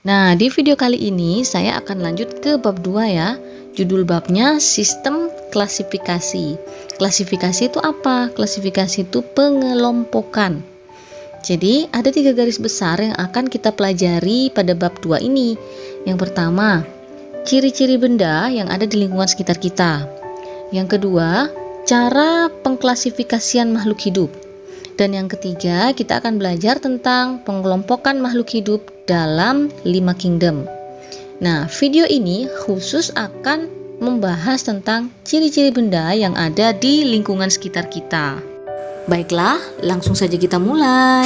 Nah, di video kali ini saya akan lanjut ke bab 2 ya. Judul babnya sistem klasifikasi. Klasifikasi itu apa? Klasifikasi itu pengelompokan. Jadi, ada 3 garis besar yang akan kita pelajari pada bab 2 ini. Yang pertama, ciri-ciri benda yang ada di lingkungan sekitar kita. Yang kedua, cara pengklasifikasian makhluk hidup. Dan yang ketiga, kita akan belajar tentang pengelompokan makhluk hidup dalam 5 kingdom. Nah, video ini khusus akan membahas tentang ciri-ciri benda yang ada di lingkungan sekitar kita. Baiklah, langsung saja kita mulai.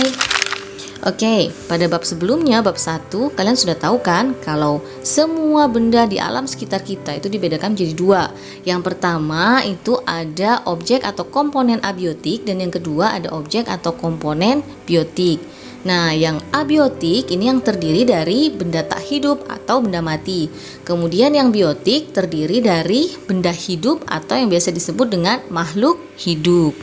Oke, pada bab sebelumnya, bab 1, kalian sudah tahu kan kalau semua benda di alam sekitar kita itu dibedakan menjadi 2. Yang pertama itu ada objek atau komponen abiotik, dan yang kedua ada objek atau komponen biotik. Nah, yang abiotik ini yang terdiri dari benda tak hidup atau benda mati. Kemudian yang biotik terdiri dari benda hidup atau yang biasa disebut dengan makhluk hidup.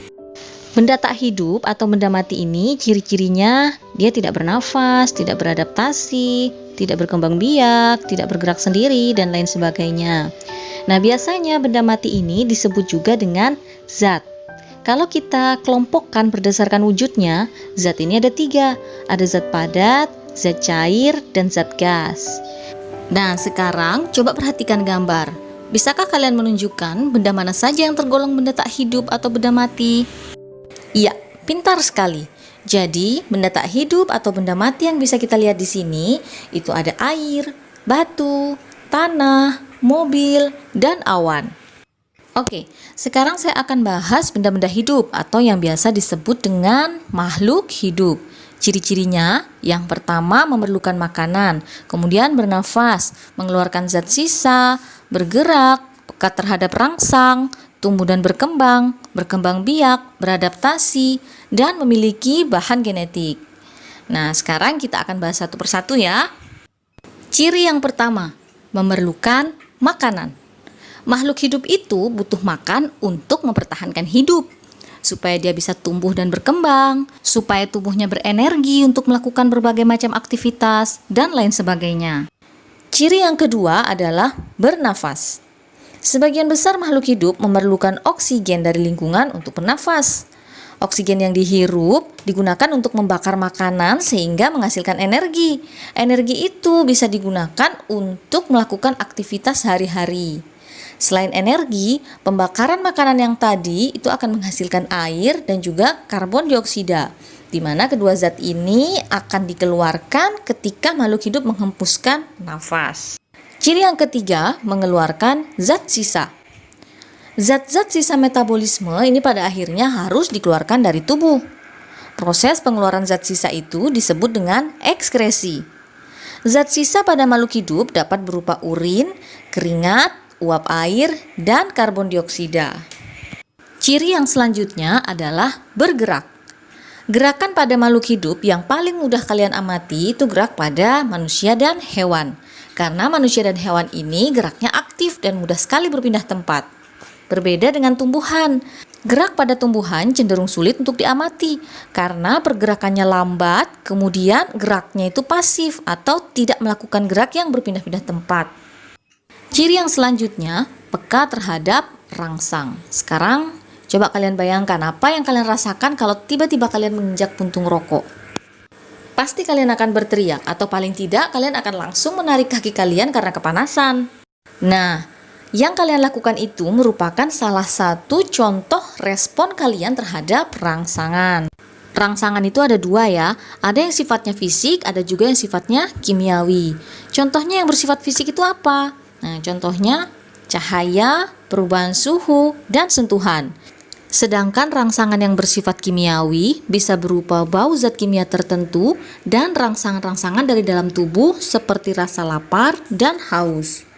Benda tak hidup atau benda mati ini ciri-cirinya dia tidak bernafas, tidak beradaptasi, tidak berkembang biak, tidak bergerak sendiri, dan lain sebagainya. Nah, biasanya benda mati ini disebut juga dengan zat. Kalau kita kelompokkan berdasarkan wujudnya, zat ini ada 3. Ada zat padat, zat cair, dan zat gas. Nah, sekarang coba perhatikan gambar. Bisakah kalian menunjukkan benda mana saja yang tergolong benda tak hidup atau benda mati? Iya, pintar sekali. Jadi, benda tak hidup atau benda mati yang bisa kita lihat di sini itu ada air, batu, tanah, mobil, dan awan. Oke, sekarang saya akan bahas benda-benda hidup atau yang biasa disebut dengan makhluk hidup. Ciri-cirinya, yang pertama memerlukan makanan, kemudian bernafas, mengeluarkan zat sisa, bergerak, peka terhadap rangsang, tumbuh dan berkembang biak, beradaptasi, dan memiliki bahan genetik. Nah, sekarang kita akan bahas satu persatu ya. Ciri yang pertama, memerlukan makanan. Makhluk hidup itu butuh makan untuk mempertahankan hidup, supaya dia bisa tumbuh dan berkembang, supaya tubuhnya berenergi untuk melakukan berbagai macam aktivitas, dan lain sebagainya. Ciri yang kedua adalah bernafas. Sebagian besar makhluk hidup memerlukan oksigen dari lingkungan untuk bernafas. Oksigen yang dihirup digunakan untuk membakar makanan sehingga menghasilkan energi. Energi itu bisa digunakan untuk melakukan aktivitas sehari-hari. Selain energi, pembakaran makanan yang tadi itu akan menghasilkan air dan juga karbon dioksida, di mana kedua zat ini akan dikeluarkan ketika makhluk hidup menghembuskan nafas. Ciri yang ketiga, mengeluarkan zat sisa. Zat-zat sisa metabolisme ini pada akhirnya harus dikeluarkan dari tubuh. Proses pengeluaran zat sisa itu disebut dengan ekskresi. Zat sisa pada makhluk hidup dapat berupa urin, keringat, uap air, dan karbon dioksida. Ciri yang selanjutnya adalah bergerak. Gerakan pada makhluk hidup yang paling mudah kalian amati itu gerak pada manusia dan hewan. Karena manusia dan hewan ini geraknya aktif dan mudah sekali berpindah tempat. Berbeda dengan tumbuhan. Gerak pada tumbuhan cenderung sulit untuk diamati karena pergerakannya lambat, kemudian geraknya itu pasif atau tidak melakukan gerak yang berpindah-pindah tempat. Ciri yang selanjutnya, peka terhadap rangsang. Sekarang coba kalian bayangkan apa yang kalian rasakan kalau tiba-tiba kalian menginjak puntung rokok. Pasti kalian akan berteriak atau paling tidak kalian akan langsung menarik kaki kalian karena kepanasan. Nah, yang kalian lakukan itu merupakan salah satu contoh respon kalian terhadap rangsangan. Rangsangan itu ada 2 ya, ada yang sifatnya fisik, ada juga yang sifatnya kimiawi. Contohnya yang bersifat fisik itu apa? Nah, contohnya cahaya, perubahan suhu, dan sentuhan. Sedangkan rangsangan yang bersifat kimiawi bisa berupa bau zat kimia tertentu dan rangsangan-rangsangan dari dalam tubuh seperti rasa lapar dan haus.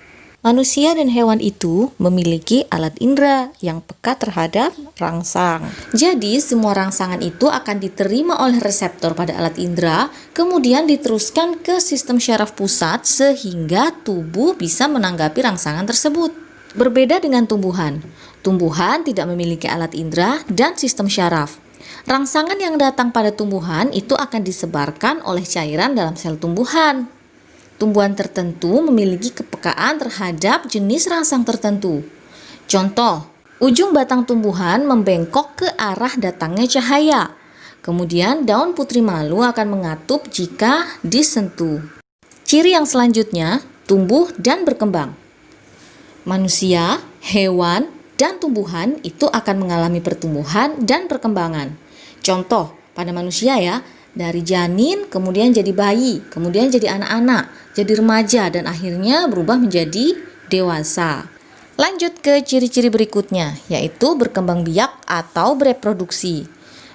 Manusia dan hewan itu memiliki alat indera yang peka terhadap rangsang. Jadi semua rangsangan itu akan diterima oleh reseptor pada alat indera, kemudian diteruskan ke sistem syaraf pusat sehingga tubuh bisa menanggapi rangsangan tersebut. Berbeda dengan tumbuhan. Tumbuhan tidak memiliki alat indera dan sistem syaraf. Rangsangan yang datang pada tumbuhan itu akan disebarkan oleh cairan dalam sel tumbuhan. tumbuhan tertentu memiliki kepekaan terhadap jenis rangsang tertentu. Contoh, ujung batang tumbuhan membengkok ke arah datangnya cahaya. Kemudian daun putri malu akan mengatup jika disentuh. Ciri yang selanjutnya, tumbuh dan berkembang. Manusia, hewan, dan tumbuhan itu akan mengalami pertumbuhan dan perkembangan. Contoh, pada manusia ya, dari janin kemudian jadi bayi, kemudian jadi anak-anak, jadi remaja, dan akhirnya berubah menjadi dewasa. Lanjut ke ciri-ciri berikutnya, yaitu berkembang biak atau bereproduksi.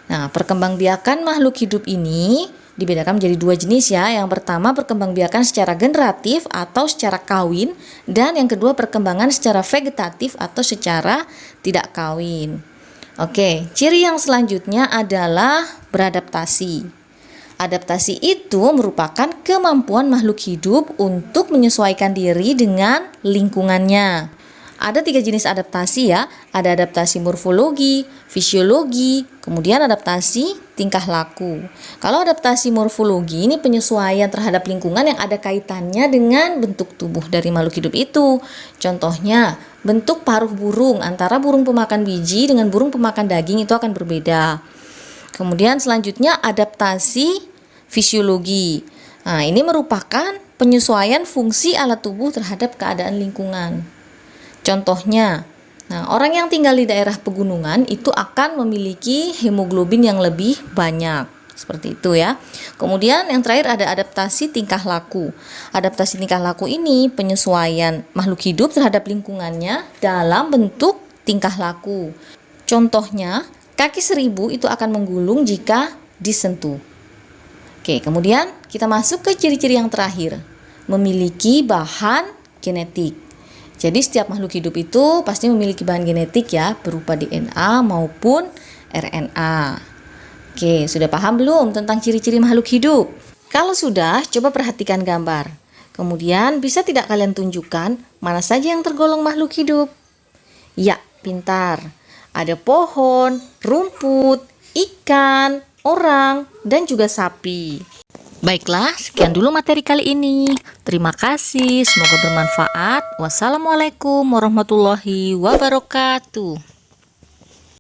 Nah, perkembangbiakan makhluk hidup ini dibedakan menjadi dua jenis ya. Yang pertama perkembangbiakan secara generatif atau secara kawin, dan yang kedua perkembangan secara vegetatif atau secara tidak kawin. Oke, ciri yang selanjutnya adalah beradaptasi. Adaptasi itu merupakan kemampuan makhluk hidup untuk menyesuaikan diri dengan lingkungannya. Ada 3 jenis adaptasi ya, ada adaptasi morfologi, fisiologi, kemudian adaptasi tingkah laku. Kalau adaptasi morfologi ini penyesuaian terhadap lingkungan yang ada kaitannya dengan bentuk tubuh dari makhluk hidup itu. Contohnya, bentuk paruh burung antara burung pemakan biji dengan burung pemakan daging itu akan berbeda. Kemudian selanjutnya adaptasi fisiologi. Nah, ini merupakan penyesuaian fungsi alat tubuh terhadap keadaan lingkungan. Contohnya, orang yang tinggal di daerah pegunungan itu akan memiliki hemoglobin yang lebih banyak. Seperti itu ya. Kemudian yang terakhir ada adaptasi tingkah laku. Adaptasi tingkah laku ini penyesuaian makhluk hidup terhadap lingkungannya dalam bentuk tingkah laku. Contohnya, kaki 1000 itu akan menggulung jika disentuh. Oke, kemudian kita masuk ke ciri-ciri yang terakhir. Memiliki bahan genetik. Jadi setiap makhluk hidup itu pasti memiliki bahan genetik ya, berupa DNA maupun RNA. Oke, sudah paham belum tentang ciri-ciri makhluk hidup? Kalau sudah, coba perhatikan gambar. Kemudian bisa tidak kalian tunjukkan mana saja yang tergolong makhluk hidup? Ya, pintar. Ada pohon, rumput, ikan, orang, dan juga sapi. Baiklah, sekian dulu materi kali ini. Terima kasih, semoga bermanfaat. Wassalamualaikum warahmatullahi wabarakatuh.